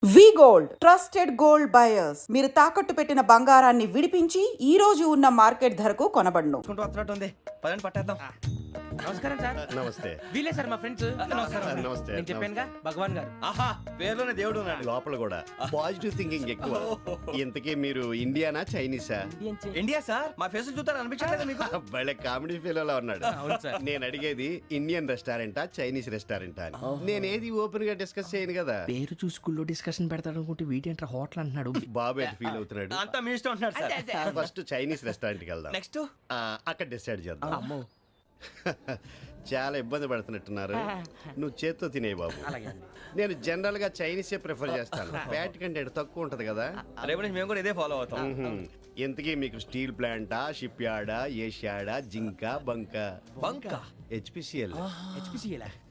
వి gold trusted gold buyers మీరు తాకట్టు పెట్టిన బంగారాన్ని విడిపించి ఈ రోజు ఉన్న మార్కెట్ ధరకు కొనబడును. వస్తున్నట్టు ఉంది, పదండి పట్టేద్దాం. నమస్కారం సార్. నమస్తే. వీలే సార్ మా ఫ్రెండ్స్. నమస్కారం. నమస్తే. నేను చెప్పానుగా భగవాన్ గారు. ఆహా, పేర్లోనే దేవుడు ఉన్నాడు. లోపల కూడా పాజిటివ్ థింకింగ్ ఎక్కువ. ఇంతకీ మీరు ఇండియానా చైనీసా? ఇండియా సార్, మా ఫేస్ చూస్తారు అనిపించలేదు మీకు? భలే కామెడీ ఫీల్ లో ఉన్నాడు. అవును సార్. నేను అడిగేది ఇండియన్ రెస్టారెంటా చైనీస్ రెస్టారెంటా అని. నేను ఏది ఓపెన్ గా డిస్కస్ చేయను కదా. పేరు చూసుకుల్లో డిస్కషన్ పెడతాడు అనుకుంటే వీటేంట్రా హోటల్ అంటున్నాడు. బాబు ఎట్ ఫీల్ అవుతున్నాడు. అంతా మీ ఇష్టం ఉంటున్నాడు సార్. ఫస్ట్ చైనీస్ రెస్టారెంట్ కి వెళ్దాం. నెక్స్ట్ అక్కడ డిసైడ్ చేద్దాం. అమ్మో చాలా ఇబ్బంది పడుతున్నట్టున్నారు. నువ్వు చేత్తో తినే బాబు. నేను జనరల్ గా చైనీసే ప్రిఫర్ చేస్తాను. ఫ్యాట్ కంటెంట్ తక్కువ ఉంటది కదా. రేపు నుంచి మేము కూడా ఇదే ఫాలో అవుతాం. ఎంతకీ మీకు స్టీల్ ప్లాంటా, షిప్ యార్డా, ఏషియాడా, జింక, బంకా? బంక హెచ్పిసిఎల్.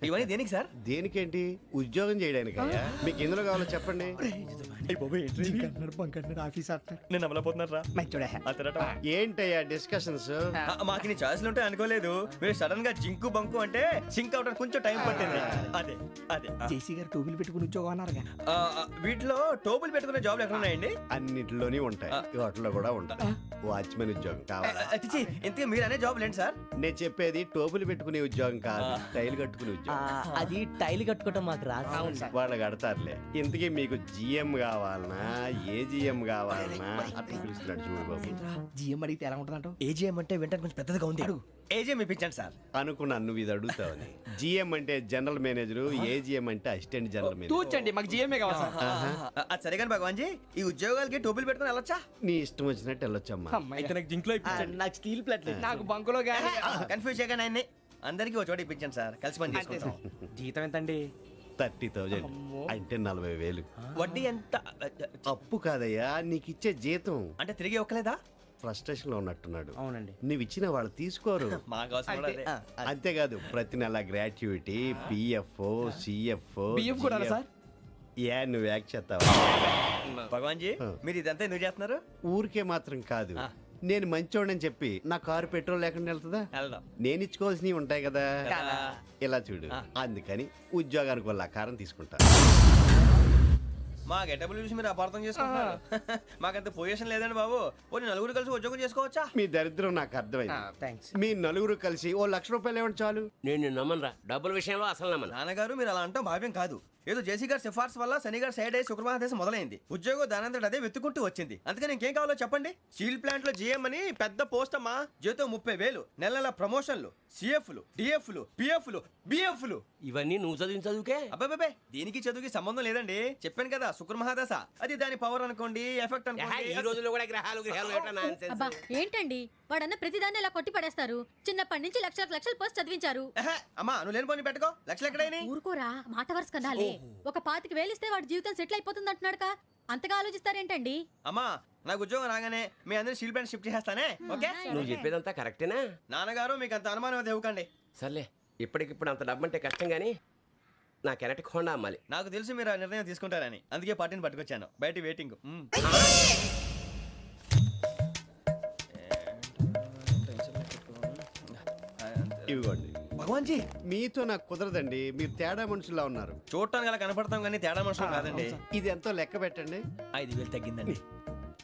ఇవన్నీ దేనికి సార్? దేనికేంటి? ఉద్యోగం చేయడానికి. మీకు ఎందులో కావాలో చెప్పండి. నేను అమలపోతున్నారా? ఏంటయ్యా డిస్కషన్స్? మాకు నీ ఛాయిస్లు ఉంటాయి అనుకోలేదు. మీరు సడన్ గా జింకు బంకు అంటే సింక్ అవడానికి కొంచెం టైం పట్టింది. అదే అదే జేసీ గారు టోపీలు పెట్టుకుని ఉద్యోగం అన్నారుగా. వీటిలో టోపులు పెట్టుకునే జాబ్లు ఎక్కడ ఉన్నాయండి? అన్నిటిలోనే ఉంటాయి, వాటిలో కూడా ఉంటాయి. వాచ్మెన్ ఉద్యోగం కావాలా? అతిచి ఇంతకీ మీరు అనే జాబ్ లేండి సార్? నేను చెప్పేది టోపులు పెట్టుకునే ఉద్యోగం కాదు, టైల్ కట్టుకునే ఉద్యోగం. అది టైల్ కట్టుకోవటం మాకు రాదు. వాళ్ళు కడతారులే. ఇంతకీ మీకు జిఎం కావాలనా, ఏ జిఎం కావాలనా? అట్లా పిలుస్తున్నాడు చూడు బాబు. జిఎం అడిగితే ఎలా ఉంటుందంట? ఏజీఎం అంటే వెంటనే కొంచెం పెద్దదిగా ఉంది. ఏజీఎం ఇప్పించండి సార్. అనుకున్నాను నువ్వు ఇది అడుగుతావని. జిఎం అంటే జనరల్ మేనేజర్, ఏజిఎం అంటే అసిస్టెంట్ జనరల్ మేనేజర్. తూచండి, మాకు జిఎంఏ కావాలి సార్. అది సరే కానీ భగవాన్ జీ, ఈ ఉద్యోగాలకి టోపులు పెట్టుకుని వెళ్ళొచ్చా? నీ ఇష్టం వచ్చినట్టు వెళ్ళొచ్చమ్మా. అయితే నాకు జింక్లో నాకు స్టీల్ ప్లేట్ నాకు బంకులో కానీ కన్ఫ్యూజ్ చేయగానే ఆయన్ని అందరికీ ఒక చోట ఇప్పించండి సార్, కలిసి పని చేసుకుంటాం. జీతం ఎంతండి? 30,000 అంటే 40,000. వడ్డీ ఎంత? అప్పు కాదయ్యా, నీకు ఇచ్చే జీతం. అంటే తిరిగి ఒక్కలేదా? ఫ్రస్ట్రేషన్ లో ఉన్నట్టున్నాడు. అవునండి. నువ్వు ఇచ్చిన వాళ్ళు తీసుకోరు. మాకు అవసరం కూడా అదే. అంతేకాదు ప్రతి నెల గ్రాట్యుటీ, పిఎఫ్, సిఎఫ్. బిఎఫ్ కూడా సార్? ఏ నువ్వు యాక్ట్ చేస్తావా? భగవాన్ జీ, మీరు ఇదంతా ఎందుకు చేస్తున్నారు? ఊరికే మాత్రం కాదు, నేను మంచోడని చెప్పి నా కారు పెట్రోల్ లేకుండా వెళ్తుందా? వెళ్దాం. నేను ఇచ్చుకోవాల్సినవి ఉంటాయి కదా. కదా. ఇలా చూడు, అందుకని ఉద్యోగానికి వాళ్ళ ఆకారం తీసుకుంటా. మా గెటబుల్ చూసి మీరు అపార్థం చేసుకుంటున్నారు. మాకంత పొజిషన్ లేదండి బాబు. పోనీ నలుగురు కలిసి ఉద్యోగం చేసుకోవచ్చా? మీ దరిద్రం నాకు అర్థమైంది. థ్యాంక్స్. మీ నలుగురు కలిసి ఓ ₹1,00,000 ఇవ్వండి చాలు. నేను నమ్మనరా, డబ్బుల విషయంలో అసలు నమ్మను. నాన్నగారు మీరు అలా అంటాం భావ్యం కాదు. ఏదో జేసీ గారి సిఫార్సు వల్ల శని గారు సైడ్ అయ్యి శుక్రమహాదేశం మొదలైంది. ఉద్యోగం దానంతటి అదే వెతుకుంటూ వచ్చింది. అందుకని ఇంకేం కావాలో చెప్పండి. స్టీల్ ప్లాంట్ లో జీఎం అని పెద్ద పోస్ట్ అమ్మా. జీతం 30,000, నెల నెల ప్రమోషన్లు, సిఎఫ్లు, డిఎఫ్లు, పిఎఫ్లు, బిఎఫ్లు. ఇవన్నీ నువ్వు చదివిన చదువుకే. అబ్బాబే, దీనికి చదువుకి సంబంధం లేదండి. చెప్పాను కదా, శుక్రమహాదశ. అది దాని పవర్ అనుకోండి, ఎఫెక్ట్ ఈ అనుకోండి. రోజుల్లో కూడా గ్రహాలు ఎట్లా nonsense? అబ్బా ఏంటండి వాడన్న ప్రతిదాన్ని ఇలా కొట్టి పడేస్తారు. చిన్నప్పటి నుంచి లక్షల పోస్ట్ చదివించారు. ఎహె, అమ్మా నువ్వు లేని పోనీ పెట్టుకో. లక్షలు ఎక్కడైనా ఊరుకోరా, మాట వరుస కదాలే. ఒక 25,000 ఇస్తే వాడి జీవితం సెటిల్ అయిపోతుంది అంటున్నాడుగా. అంతగా ఆలోచిస్తారేంటండి? అమ్మా నాకు ఉద్యోగం రాగానే మీ అందరూ స్టీల్ ప్లాంట్ షిఫ్ట్ చేస్తానే. ఓకే నువ్వు చెప్పేదంతా కరెక్టేనా? నాన్నగారు మీకు అంత అనుమానం అది ఇవ్వకండి. సర్లే, ఇప్పటికిప్పుడు అంత డబ్బు అంటే కష్టం కానీ నా కెనటిక్ హోండా అమ్మాలి. నాకు తెలుసు మీరు ఆ నిర్ణయం తీసుకుంటారని, అందుకే పార్టీని పట్టుకొచ్చాను. బయట వెయిటింగ్. ఇవ్వండి. భగవాన్ జీ, మీతో నాకు కుదరదండి, మీరు తేడా మనుషుల్లా ఉన్నారు. చూడటానికి అలా కనపడతాం కానీ తేడా మనుషులు కాదండి. ఇది ఎంతో లెక్క పెట్టండి. 5,000 తగ్గిందండి.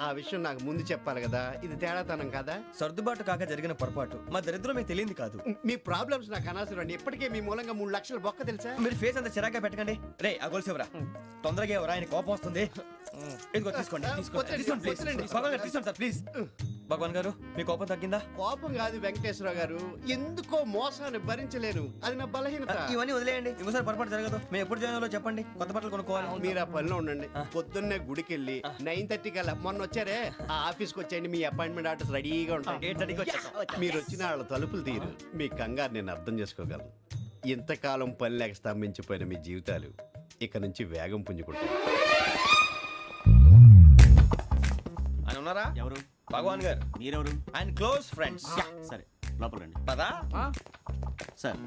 ఆ విషయం నాకు ముందు చెప్పాలి కదా. ఇది తేడాతనం కాదా? సర్దుబాటు కాక జరిగిన పొరపాటు. మా దరిద్రం మీకు తెలియంది కాదు. మీ ప్రాబ్లమ్స్ నాకు అనవసరం అండి. ఇప్పటికే మీ మూలంగా 3 లక్షలు బొక్క తెలుసా? మీరు ఫేస్ అంత చిరాగ్గా పెట్టకండి. రే ఆ గొలుసు ఎవరా? తొందరగా ఎవరా, ఆయన కోపం వస్తుంది. ఇదిగో తీసుకోండి. తీసుకోండి ప్లీజ్. భగవాన్ గారు తీసుకోండి సార్ ప్లీజ్. భగవాన్ గారు మీ కోపం తగ్గిందా? కోపం కాదు వెంకటేశ్వరరావు గారు, ఎందుకో మోసాన్ని భరించలేను. అది నా బలహీనత. ఇవన్నీ వదిలేయండి, ఇంకోసారి పొరపాటు జరగదు. మేము ఎప్పుడు జాయిన్ అవ్వాలో చెప్పండి, కొత్త బట్టలు కొనుక్కోవాలి. మీరు ఆ పనిలో ఉండండి. పొద్దున్నే గుడికి వెళ్ళి 9:30 కల్లా, మొన్న వచ్చారే ఆ ఆఫీస్కి వచ్చేయండి. మీ అపాయింట్మెంట్ ఆర్డర్స్ రెడీగా ఉంటాయి. 8:30కి వచ్చేస్తాం. మీరు వచ్చిన వాళ్ళ తలుపులు తీరు. మీ కంగారు నేను అర్థం చేసుకోగలను. ఇంతకాలం పని లేక స్తంభించిపోయిన మీ జీవితాలు ఇక నుంచి వేగం పుంజుకుంటాయి. ఆయన ఉన్నారా? ఎవరు? భగవాన్ గారు. మీరెవరు? ఆయన క్లోజ్ ఫ్రెండ్స్. సరే లోపల రండి. పదా సార్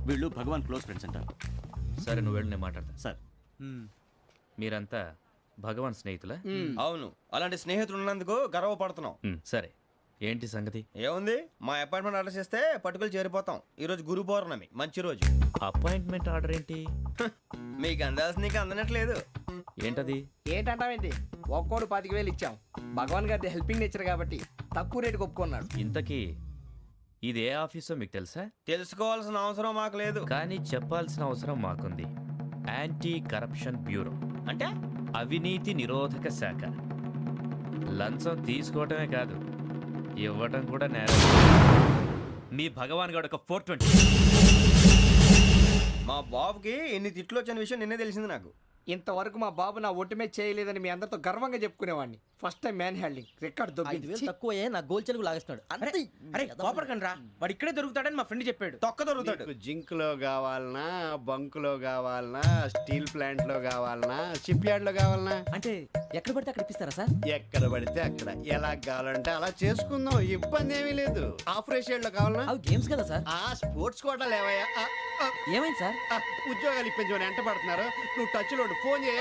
వీళ్ళు భగవాన్ క్లోజ్ ఫ్రెండ్స్ అంటారు. సరే నువ్వు వెళ్ళి నేను మాట్లాడతా. సార్ మీరంతా భగవాన్ స్నేహితులా? అవును, అలాంటి స్నేహితులు ఉన్నందుకు గర్వపడుతున్నాం. సరే, ఏంటి సంగతి? ఏముంది, మా అపాయింట్మెంట్ ఆర్డర్ చేస్తే పట్టుకులు చేరిపోతాం. ఈ రోజు గురు పౌర్ణమి, మంచి రోజు. అపాయింట్మెంట్ ఆర్డర్ ఏంటి? మీకు అందాల్సిన నీకు అందనట్లేదు. ఏంటది? ఏంటంటావేంటి? ఒక్కోడు 25,000 ఇచ్చాం. భగవాన్ గారి హెల్పింగ్ నేచర్ కాబట్టి తక్కువ రేటుకి ఒప్పుకున్నాడు. ఇంతకీ ఇది ఏ ఆఫీసో మీకు తెలుసా? తెలుసుకోవాల్సిన అవసరం మాకు లేదు. కానీ చెప్పాల్సిన అవసరం మాకుంది. యాంటీ కరప్షన్ బ్యూరో, అంటే అవినీతి నిరోధక శాఖ. లంచం తీసుకోవటమే కాదు, ఇవ్వటం కూడా నేరం. మీ భగవాన్ గారు ఒక 420. మా బాబుకి ఎన్ని తిట్లు వచ్చిన విషయం నిన్నే తెలిసింది నాకు. ఇంతవరకు మా బాబు నా ఒట్టుమే చేయలేదని మీ అందరితో గర్వంగా చెప్పుకునేవాడిని. ఫస్ట్ టైం మ్యాన్ హ్యాండింగ్ రికార్డ్ దొబ్బింది. తక్కువే నా గోల్ చెలుగు లాగేస్తున్నాడు. అరే కోపడకండి రా, వాడు ఇక్కడే దొరుకుతాడని మా ఫ్రెండ్ చెప్పాడు. తొక్క దొరుకుతాడు. నీకు జింక్ లో కావాలనా, బంక్ లో కావాలనా, స్టీల్ ప్లాంట్ లో కావాలనా, షిప్ యార్డ్ లో కావాలనా? అంటే ఎక్కడ పడితే అక్కడ ఇప్పిస్తారా సార్? ఎక్కడ పడితే అక్కడ, ఎలా కావాలంటే అలా చేసుకుందాం, ఇబ్బంది ఏమీ లేదు. ఆపరేషన్ లో కావాలనా? అవి గేమ్స్ కదా సార్. ఆ స్పోర్ట్స్ కోటా లేవయ్యా. ఏమైంది సార్? ఉద్యోగాలు ఇప్పించమని ఎంట పడుతున్నారు. నువ్వు టచ్ లో ఫోన్ చేయ.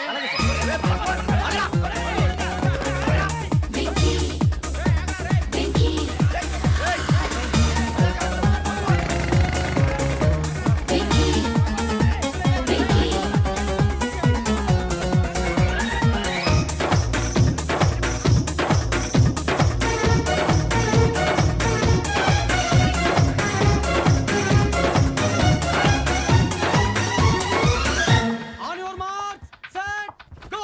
On your marks, set, go.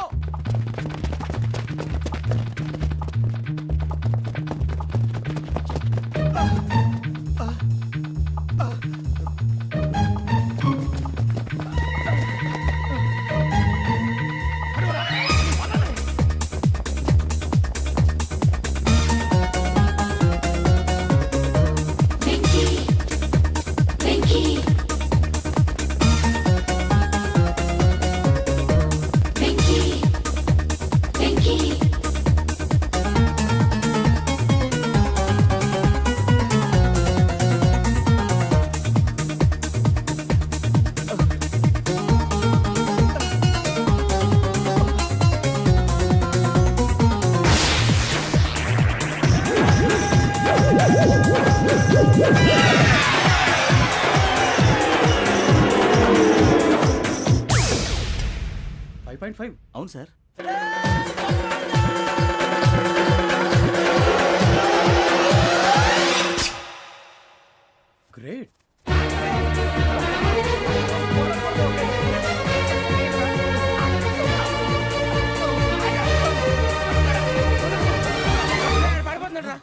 అవును సార్. గ్రేట్.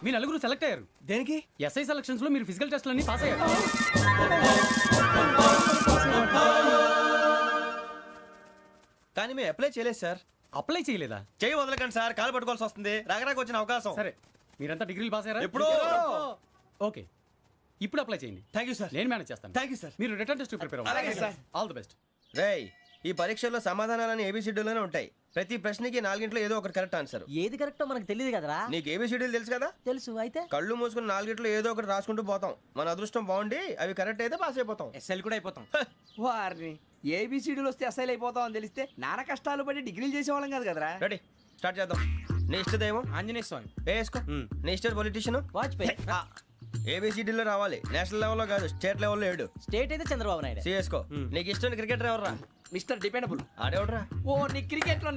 మీ నలుగురు సెలెక్ట్ అయ్యారు. దేనికి? ఎస్ఐ సెలక్షన్స్ లో మీరు ఫిజికల్ టెస్ట్ అన్ని పాస్ అయ్యారు. కానీ మేము అప్లై చేయలేదు సార్. అప్లై చేయలేదా? చేయి వదలకండి సార్, కాలు పట్టుకోవాల్సి వస్తుంది. రాగరాకు వచ్చిన అవకాశం. సరే, మీరంతా డిగ్రీలు పాస్ అయ్యారా? ఎప్పుడో. ఓకే, ఇప్పుడు అప్లై చేయండి. Thank you sir. నేను మేనేజ్ చేస్తాను. Thank you sir. మీరు రిటర్న్ టెస్ట్ ప్రిపేర్ అలాగే అవ్వండి. సార్. All the best. రేయ్, ఈ పరీక్షల్లో సమాధానాలని ఏబిసిడ్యూల్లోనే ఉంటాయి. ప్రతి ప్రశ్నకి 4 ఏదో ఒకటి కరెక్ట్ ఆన్సర్. ఏది కరెక్టో మనకు తెలియదు కదరా. నీకు ఏబిసిడ్యూల్ తెలుసు కదా? తెలుసు. అయితే కళ్ళు మూసుకుని 4 ఏదో ఒకటి రాసుకుంటూ పోతాం. మన అదృష్టం బాగుండి అవి కరెక్ట్ అయితే పాస్ అయిపోతాం. ఎస్ఎల్ కూడా అయిపోతాం. వారిని ఏబిసిడీలు వస్తే అసైల్ అయిపోతాం అని తెలిస్తే నాన్న కష్టాలు పడి డిగ్రీలు చేసేవాళ్ళం కాదు కదరా. రెడీ, స్టార్ట్ చేద్దాం. నీ ఇష్టదేమో ఆంజనేయ స్వామి. వేసుకో. నీ ఇష్ట పొలిటీషియన్ వాజ్పేయి. ఏబిసిడీలో రావాలి. నేషనల్ లెవెల్లో కాదు, స్టేట్ లెవెల్లో 7. స్టేట్ అయితే చంద్రబాబు నాయుడు. సిఎస్కో. నీకు ఇష్టం క్రికెటర్ ఎవర్రా? Mister dependable. ఆడేవడరా? ఓ నీ క్రికెట్ లో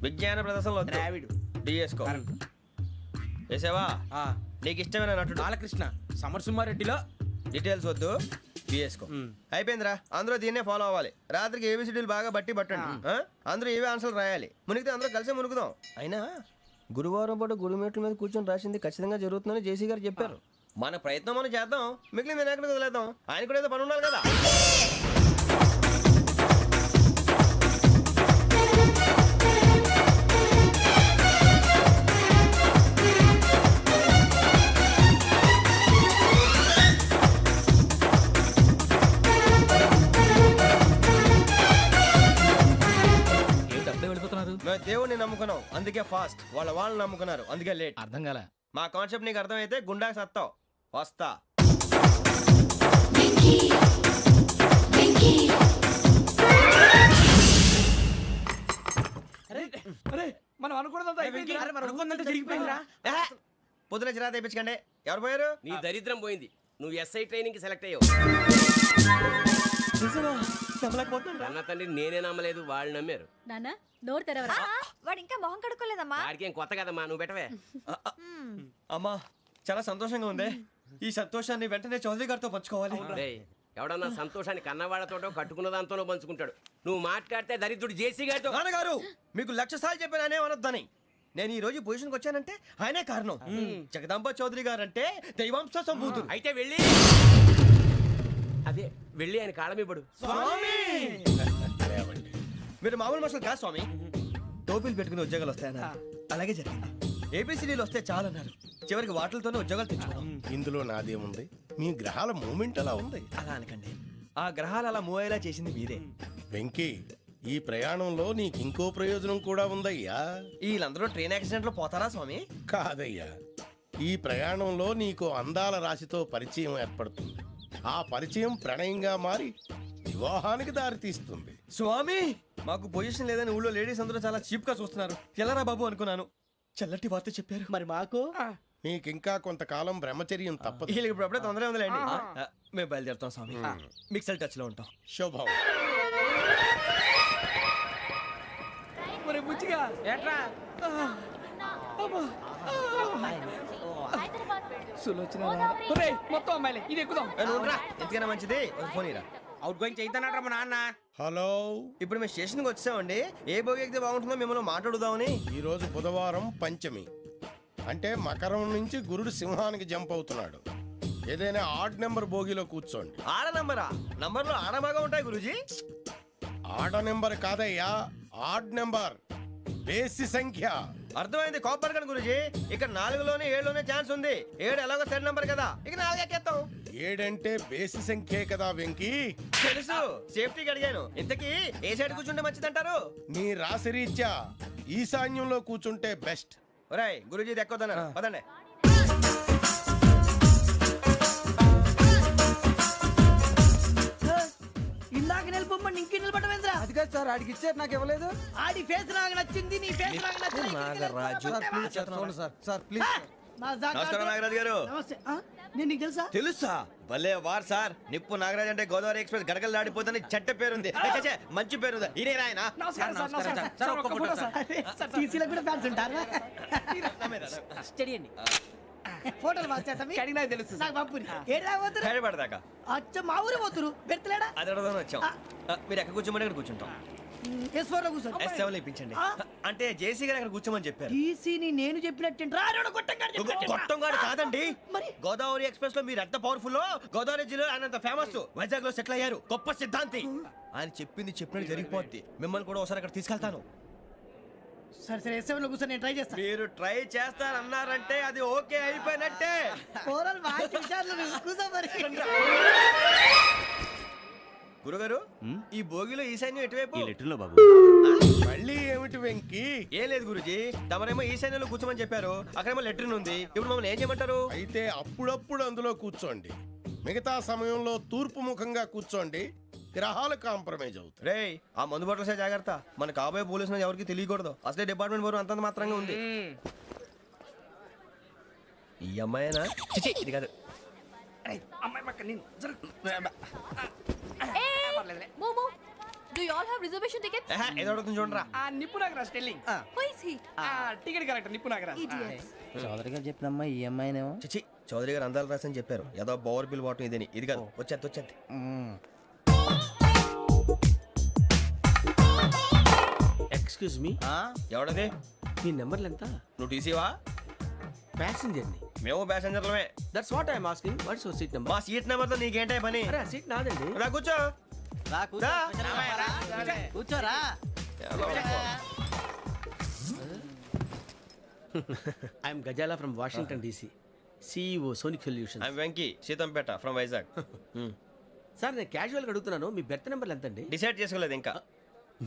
విజ్ఞాన ప్రదర్శనలో ద్రావిడు. డిఎస్కో. వేసావా? నీకు ఇష్టమైన నటుడు? బాలకృష్ణ. సమర్సుమారెడ్డిలో డీటెయిల్స్ వద్దు, బిఎస్కో. అయిపోయిందిరా. అందరూ దీన్నే ఫాలో అవ్వాలి. రాత్రికి ఏబిసిడీలు బాగా బట్టి పట్టండి. అందరూ ఏవే ఆన్సర్లు రాయాలి. మునిగితే అందరూ కలిసే మునుగుదాం. అయినా గురువారం పాటు గురుమేట్ల మీద కూర్చొని రాసింది ఖచ్చితంగా జరుగుతుందని జేసీ గారు చెప్పారు. మన ప్రయత్నం మనం చేద్దాం, మిగిలింది నేను ఎక్కడికి వదిలేద్దాం. ఆయన కూడా ఏదో పని ఉండాలి కదా. మేము దేవుడిని నమ్ముకున్నాం, అందుకే ఫాస్ట్. వాళ్ళు నమ్ముకున్నారు, అందుకే లేట్. అర్థం కాలే. మా కాన్సెప్ట్ నీకు అర్థమైతే గుండా సత్తావు. వస్తా. మనం అనుకున్నదంతా జరిగిపోయిందిరా. పొద్దున చిరా తెప్పించకండి. ఎవరు పోయారు? నీ దరిద్రం పోయింది. నువ్వు ఎస్ఐ ట్రైనింగ్ కి సెలెక్ట్ అయ్యావు. నమ్మలేకపోతున్నాను రా. అన్న తండ్రి నేనే నమ్మలేదు, వాళ్ళు నమ్మారు. నాన్న నోరు తెరవరా. వాడు ఇంకా మొహం కడుక్కోలేదమ్మా. వాడికి ఏం కొత్త కదమ్మా, నువ్వు పెట్టవే. అమ్మా చాలా సంతోషంగా ఉంది. ఈ సంతోషాన్ని వెంటనే చౌదరి గారితో పంచుకోవాలి. రేయ్, ఎవడన్నా సంతోషాన్ని కన్నవాళ్లతోటో కట్టుకున్న దాంతోనో పంచుకుంటాడు. నువ్వు మాట్లాడితే దరిద్రుడు జేసీ గారితో. నాన్నగారు మీకు 1,00,000 సార్లు చెప్పాను అనే అనొద్దని. నేను ఈ రోజు పొజిషన్కి వచ్చానంటే ఆయనే కారణం. జగదాంబ చౌదరి గారు అంటే దైవాంశ సంభూతుడు. అయితే వెళ్ళి అదే వెళ్ళి ఆయన కాళ్ళమివ్వడు. మీరు మామూలు మనుషులు కాదు స్వామి. టోపీలు పెట్టుకుని ఉద్యోగాలు వస్తాయన్నారు, అలాగే జరిగింది. ఏబిసిడీలు వస్తే చాలన్నారు, చివరికి వాటిలతోనే ఉద్యోగాలు తెచ్చుకున్నాం. ఇందులో నాదేముంది? మీ గ్రహాల మూమెంట్ అలా ఉంది. అలా అనకండి, ఆ గ్రహాలు అలా మూవ్ అయ్యేలా చేసింది మీరే. వెంకీ, ఈ ప్రయాణంలో నీకు ఇంకో ప్రయోజనం కూడా ఉందయ్యా. వీళ్ళందరూ ట్రైన్ యాక్సిడెంట్ లో పోతారా స్వామి? కాదయ్యా, ఈ ప్రయాణంలో నీకు అందాల రాశితో పరిచయం ఏర్పడుతుంది. ఆ పరిచయం ప్రణయంగా మారి వివాహానికి దారితీస్తుంది. స్వామి మాకు పొజిషన్ లేదని ఊళ్ళో లేడీస్ అందరూ చాలా చీప్ గా చూస్తున్నారు. ఎలారా బాబు అనుకున్నాను, చల్లటి వార్త చెప్పారు. మరి మాకు నీకింకా కొంతకాలం బ్రహ్మచర్యం తప్పదు. వీళ్ళకి ఇప్పుడు అప్పుడే తొందరగా ఉందిలేండి. మేము బయలుదేరుతాం స్వామి. మిక్సల్ టచ్ లో ఉంటాం. శుభం. మరి బుచ్చిగా ఏట్రా సులోచన మొత్తం అమ్మాయిలే, ఇది ఎక్కుదాం. ఎందుకైనా మంచిది ఒక ఫోన్ ఇరా. అవుట్ గోయింగ్ చేద్దానట్రా మా నాన్న. హలో, ఇప్పుడు మేము స్టేషన్కి వచ్చామండి. ఏ బోగి ఎక్కితే బాగుంటుందో మిమ్మల్ని మాట్లాడుదామని. ఈరోజు బుధవారం పంచమి, అంటే మకరం నుంచి గురుడు సింహానికి జంప్ అవుతున్నాడు. ఏదైనా ఆడ్ నెంబర్ బోగిలో కూర్చోండి. ఆడ నంబరా? నంబర్లు ఆడ బాగా ఉంటాయి గురూజీ. ఆడ నెంబర్ కాదయ్యా, ఆడ్ నెంబర్, బేసి సంఖ్య. అర్థమైంది, కాపర్ కానీ గురూజీ. ఇక్కడ 4లోనే 7లోనే ఛాన్స్ ఉంది. 7 ఎలాగో సెడ్ నంబర్ కదా, ఇక 4 ఎక్కేస్తాం. 7 అంటే బేసి సంఖ్యే కదా వెంకీ. తెలుసు, సేఫ్టీకి అడిగాను. ఇంతకీ ఏ సైడ్ కూర్చుంటే మంచిదంటారు? నీ రాశి రీత్యా ఈశాన్యంలో కూర్చుంటే బెస్ట్. ఒరేయ్ గురూజీ దెక్కొద్దన్నారు, పదండి. ఇందాక నిలబొమ్మని ఇంకే నిలబడమేంద్రా? అది కాదు సార్, ఆడికి ఇచ్చారు, నాకు ఇవ్వలేదు. ఆడి ఫేస్ నాకు నచ్చింది, నీ ఫేస్ నాకు నచ్చింది. నాగరాజు. Sir please. నమస్కారం నాగరాజు గారు. నమస్తే. నేను నీకు తెలుసా? తెలుసా? భలే వార్ సార్. నిప్పు నాగరాజ్ అంటే గోదావరి ఎక్స్ప్రెస్ గడగలు దాడిపోతుంది చెట్ట పేరుంది. ఛే, మంచి పేరుంది. ఇదే ఆయన. నమస్కారం సార్, నమస్కారం సార్. ఒక్క ఫోటో సార్. టీసీలో కూడా ఫ్యాన్స్ ఉంటారా? స్టడీ అండి. ఫోటోలు మార్చేస్తాం. కడిగినా తెలుసు. నాకు పంపుని. ఏడా పోతురు? హైదరాబాద్దాకా. అచ్చ మా ఊరు పోతురు. బెర్తలేడా? అది అడగదామని వచ్చాం. మీరు ఎక్కడ కూర్చోమని అక్కడ కూర్చుంటాం. S4 లో కూర్చో. S7 లో ఇప్పించండి. అంటే జేసీ గారు అక్కడ కూర్చోమని చెప్పారు. టీసీని నేను చెప్పినట్టు రాడు గొట్టం గారు కాదండి. మరి? గోదావరి ఎక్స్ప్రెస్ లో మీరు ఎంత పవర్ఫుల్. గోదావరి జిల్లా ఆయన అంత ఫేమస్. వైజాగ్ లో సెటిల్ అయ్యారు. గొప్ప సిద్ధాంతి. ఆయన చెప్పింది చెప్పినట్టు జరిగిపోద్ది. మిమ్మల్ని కూడా ఒకసారి అక్కడ తీసుకెళ్తాను. సరే సరే S7 లో కూర్చొని నేను ట్రై చేస్తాను. మీరు ట్రై చేస్తారన్నారంటే అది ఓకే అయిపోయినట్టే. ఓరల్ వాటి విషయాలు కూర్చో మరి. గురుగారు, ఈ భోగిలో ఈశాన్యం ఎటువైపు? ఈ లెటర్లో బాబు. మళ్ళీ ఏమిటి వెంకీ? ఏం లేదు గురుజీ, తమరేమో ఈశాన్యంలో కూర్చోమని చెప్పారు. అక్కడేమో లెటర్ ఉంది. ఇప్పుడు మమ్మల్ని ఏం చేయమంటారు? అయితే అప్పుడప్పుడు అందులో కూర్చోండి. మిగతా సమయంలో తూర్పు ముఖంగా కూర్చోండి. గ్రహాలు కాంప్రమైజ్ అవుతాయి. రేయ్, ఆ మందు బాటలసే జాగ్రత్త. మన కాబోయే పోలీసులు ఎవరికి తెలియకూడదు. అసలే డిపార్ట్మెంట్ బోరు అంతంత మాత్రంగా ఉంది. ఈ అమ్మాయినా? చిచి, ఇది కాదు. అమ్మాయి పక్క నేను మోమో do you all have reservation tickets? ఏదో అడుగుతుంది చూడరా. ఆ నిప్పు Nagaraj telling. Who is he? Ticket correct, నిప్పు నాగరాజ్. ఇడియట్స్. చౌదరి గారు చెప్పినమ్మా ఈ అమ్మాయినేమో. చిచి, చౌదరి గారు అందాలు రాసని చెప్పారు. ఏదో బోర్ బిల్ బాటం ఇదని. ఇది కాదు, వచ్చేది. ఎక్స్క్యూజ్ మీ, ఎవడది? నీ నెంబర్లు ఎంత? నువ్వు టీసీవా? ప్యాసింజర్ ని. మేము ప్యాసెంజర్లమే. That's what I'm asking. What's your seat number? మా సీట్ నెంబర్ తో నీకేంటే పని? అరే సీట్ నాదండి. రా కూర్చో. రా. కూర్చోరా. I'm Ghazala from Washington DC, CEO Sonic Solution. I'm Venky, Seethampeta from Vizag. Sir నేను క్యాజువల్గా అడుగుతున్నాను, మీ బెర్త్ నెంబర్లు ఎంత అండి? డిసైడ్ చేసుకోలేదు ఇంకా.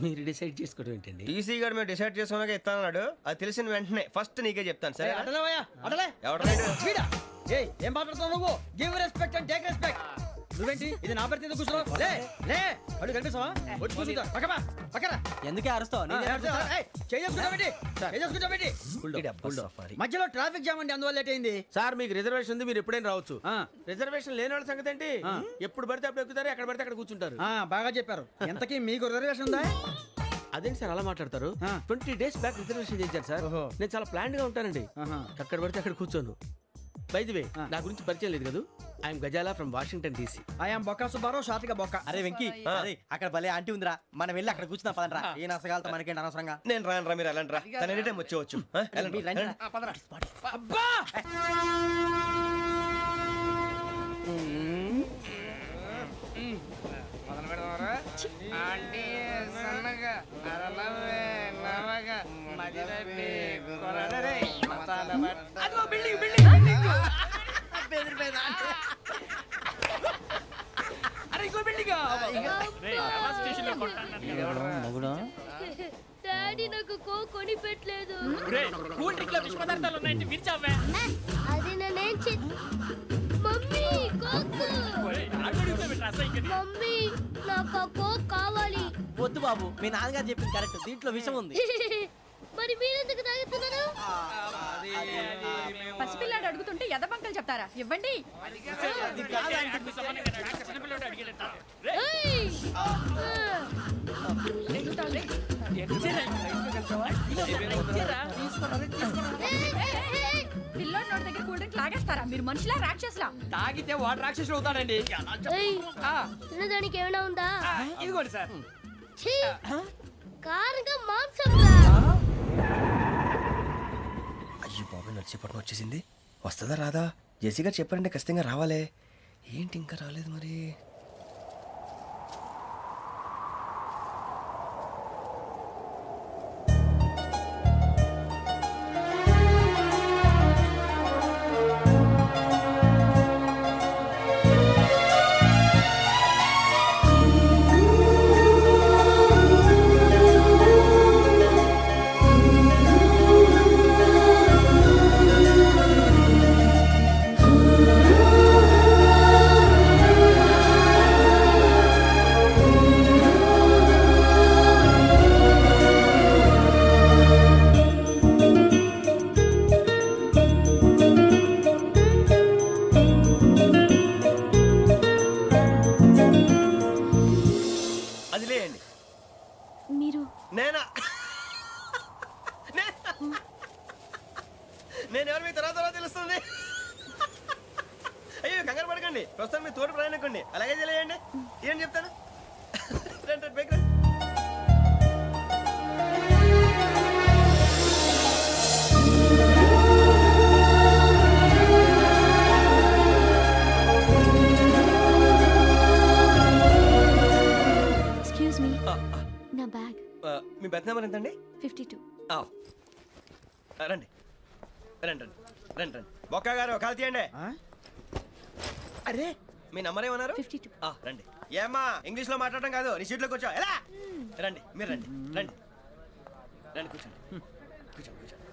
మీరు డిసైడ్ చేసుకోవడం ఏంటండి? టీసీ గారు మేము డిసైడ్ చేసుకున్నాక ఇస్తానన్నాడు. అది తెలిసిన వెంటనే ఫస్ట్ నీకే చెప్తాను. సరే అడలే ఎవడ? ఏం మాట్లాడుతున్నావు నువ్వు? Give respect and take respect. నువ్వేంటి ఇది నా పరిస్థితి కూర్చున్నావు లే లే అడుగు కనిపిస్తావా వచ్చి కూర్చుంటా పక్కమా పక్కరా ఎందుకే అరుస్తావు మధ్యలో ట్రాఫిక్ జామ్ అండి అందువల్ల లేట్ అయింది సార్ మీకు రిజర్వేషన్ ఉంది, మీరు ఎప్పుడైనా రావచ్చు. రిజర్వేషన్ లేని వాళ్ళ సంగతి ఏంటి? ఎప్పుడు పడితే అప్పుడు ఎక్కుతారు, ఎక్కడ పడితే అక్కడ కూర్చుంటారు. బాగా చెప్పారు. ఎంతకీ మీకు రిజర్వేషన్ ఉందా? అదేంటి సార్ అలా మాట్లాడతారు? 20 days బ్యాక్ రిజర్వేషన్ చేశారు సార్. నేను చాలా ప్లాన్డ్ గా ఉంటానండి. అక్కడ పడితే అక్కడ కూర్చోను. బై ది వే, నా గురించి పరిచయం లేదు కదా. I'm Ghazala from Washington DC. I'm Bokka Subbarao, షాతిక బొక్క. అరే వెంకీ, అక్కడ భలే ఆంటీ ఉందిరా, మనం వెళ్ళి అక్కడ కూర్చున్నా పదనరా. ఏ నసగాలతో మనకేంటి అనవసరంగా. నేను రాను రా, మీరు వెళ్ళండి రా. తన ఎనీ టైం వచ్చేవచ్చు. అబ్బా డాడీ నాకు కొని పెట్టలేదు. కూల్ డ్రింక్ లో విష పదార్థాలు ఉన్నాయంటే విరిచావే. అది నేనేం మమ్మీ కోక్. మమ్మీ నాకు ఆ కోక్ కావాలి. వద్దు బాబు, మీ నాన్నగారు చెప్పింది కరెక్ట్, దీంట్లో విషయం ఉంది. మరి మీరెందుకు తాగుతున్నారు? పసిపిల్లాడు అడుగుతుంటే ఎదబంకలు చెప్తారా? ఇవ్వండి. ఏయ్! పిల్లోడి నోటి దగ్గర కూల్ డ్రింక్ లాగేస్తారా? మీరు మనుషులా రాక్షసులా? తాగితే వాడు రాక్షసుడు అవుతాడండి. ఏయ్! తినడానికి ఏమైనా ఉందా? ఇదిగోండి సార్. ఛీ! కారంగా మాంసం రా. అయ్యో బాబాయ్, నడిచిపట్నం వచ్చేసింది. వస్తుందా రాదా? జేసీ గారు చెప్పారంటే ఖచ్చితంగా రావాలే. ఏంటి ఇంకా రాలేదు మరి? అది లేయండి. మీరు నేనా? నేను ఎవరు మీ తర్వాత తెలుస్తుంది. అయ్యో కంగారు పడకండి, ప్రస్తుతం మీ తోటి ప్రయాణకండి. అలాగే తెలియండి. ఏం చెప్తాను? రండి రండి, బైక్ రండి. ఎక్స్క్యూజ్ మీ, నా బ్యాగ్. మీ బెత్ నెంబర్ ఎంతండి? 52. రండి రండి రండి రండి రండి. బొక్క గారు కాల్ తీయండి. అరే మీ నంబర్ ఏమన్నారు? 52. రండి. ఏమ్మా ఇంగ్లీష్ లో మాట్లాడడం కాదు, నీ సీట్లో కూర్చో. ఎలా? రండి, మీరు రండి రండి రండి, కూర్చోండి కూర్చోండి కూర్చోండి.